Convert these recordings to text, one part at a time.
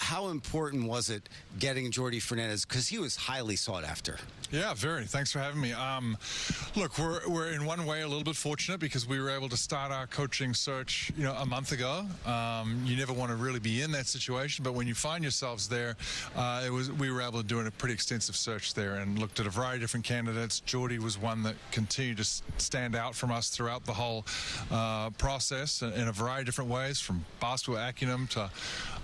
how important was it getting Jordi Fernández, because he was highly sought after? Yeah, very. Thanks for having me. Look, we're in one way a little bit fortunate because we were able to start our coaching search, a month ago. You never want to really be in that situation, but when you find yourselves there, we were able to do a pretty extensive search there and looked at a variety of different candidates. Jordi was one that continued to stand out from us throughout the whole process in a variety of different ways, from basketball acumen to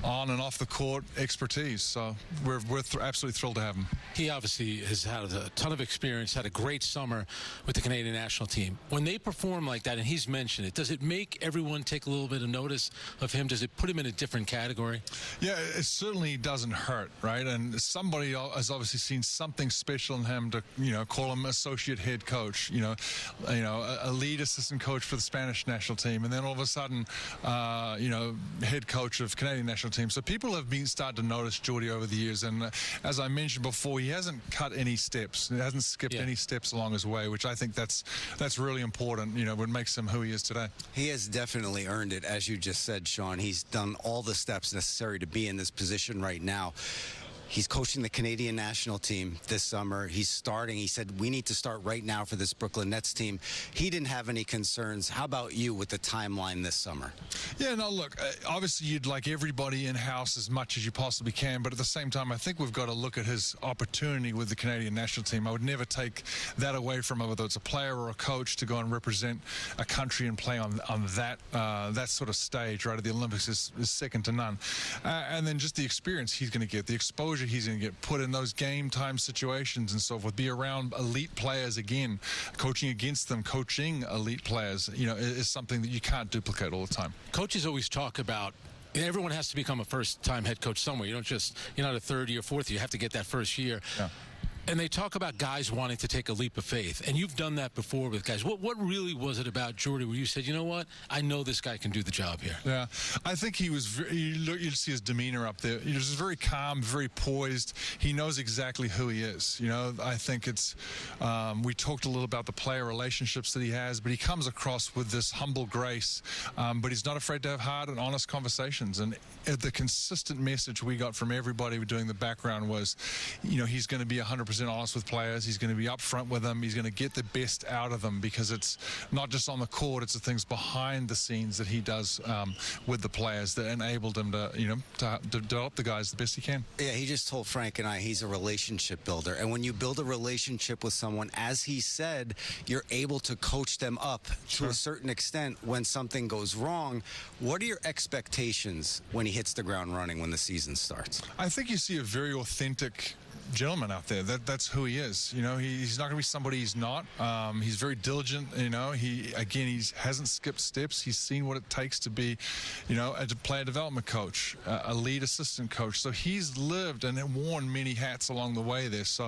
on and off the court expertise. So we're absolutely thrilled to have him. He obviously has had a ton of experience, had a great summer with the Canadian national team. When they perform like that, and he's mentioned it, does it make everyone take a little bit of notice of him? Does it put him in a different category? Yeah, it certainly doesn't hurt, right? And somebody has obviously seen something special in him to, call him associate head coach, a lead assistant coach for the Spanish national team, and then all of a sudden, head coach of Canadian national team. So people have been starting to notice Jordi over the years, and as I mentioned before, he hasn't cut any steps. He hasn't skipped any steps along his way, which I think that's really important, what makes him who he is today. He has definitely earned it, as you just said, Sean. He's done all the steps necessary to be in this position right now. He's coaching the Canadian national team this summer. He's starting. He said, we need to start right now for this Brooklyn Nets team. He didn't have any concerns. How about you with the timeline this summer? Yeah, no, look, obviously you'd like everybody in-house as much as you possibly can, but at the same time, I think we've got to look at his opportunity with the Canadian national team. I would never take that away from him, whether it's a player or a coach, to go and represent a country and play on that sort of stage, right, at the Olympics is second to none. And then just the experience he's going to get, the exposure he's going to get, put in those game time situations and so forth, be around elite players again, coaching against them, coaching elite players, is something that you can't duplicate all the time. Coaches always talk about everyone has to become a first-time head coach somewhere. You're not a third year, fourth year. You have to get that first year. Yeah. And they talk about guys wanting to take a leap of faith. And you've done that before with guys. What really was it about Jordi where you said, you know what, I know this guy can do the job here? Yeah, I think he was, you'll see his demeanor up there. He was just very calm, very poised. He knows exactly who he is. I think it's, we talked a little about the player relationships that he has, but he comes across with this humble grace. But he's not afraid to have hard and honest conversations. And the consistent message we got from everybody doing the background was, he's going to be 100% honest with players. He's going to be upfront with them. He's going to get the best out of them, because it's not just on the court, it's the things behind the scenes that he does with the players that enabled him to, to develop the guys the best he can. Yeah, he just told Frank and I he's a relationship builder. And when you build a relationship with someone, as he said, you're able to coach them up to a certain extent when something goes wrong. What are your expectations when he hits the ground running when the season starts? I think you see a very authentic gentleman out there. That's who he is. He's not going to be somebody he's not. He's very diligent. He hasn't skipped steps. He's seen what it takes to be, a player development coach, a lead assistant coach. So he's lived and worn many hats along the way there. So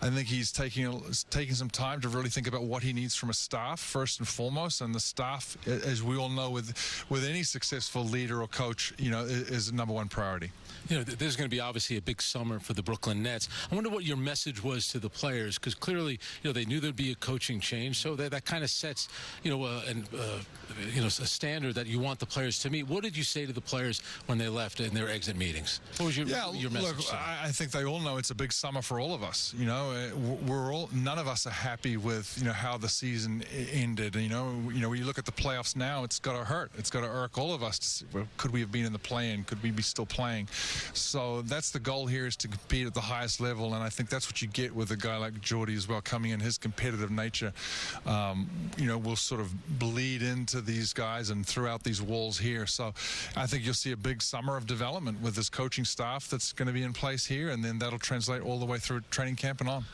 I think he's taking some time to really think about what he needs from a staff first and foremost. And the staff, as we all know, with any successful leader or coach, is the number one priority. There's going to be obviously a big summer for the Brooklyn Nets. I wonder what your message was to the players, because clearly, they knew there'd be a coaching change, so that kind of sets, a standard that you want the players to meet. What did you say to the players when they left in their exit meetings? What was your message? Look, I think they all know it's a big summer for all of us. None of us are happy with how the season ended. When you look at the playoffs now, it's got to hurt. It's got to irk all of us to see, could we have been in the play-in? Could we be still playing? So that's the goal here, is to compete at the highest level, and I think that's what you get with a guy like Jordi as well, coming in. His competitive nature, will sort of bleed into these guys and throughout these walls here. So I think you'll see a big summer of development with this coaching staff that's going to be in place here, and then that'll translate all the way through training camp and on.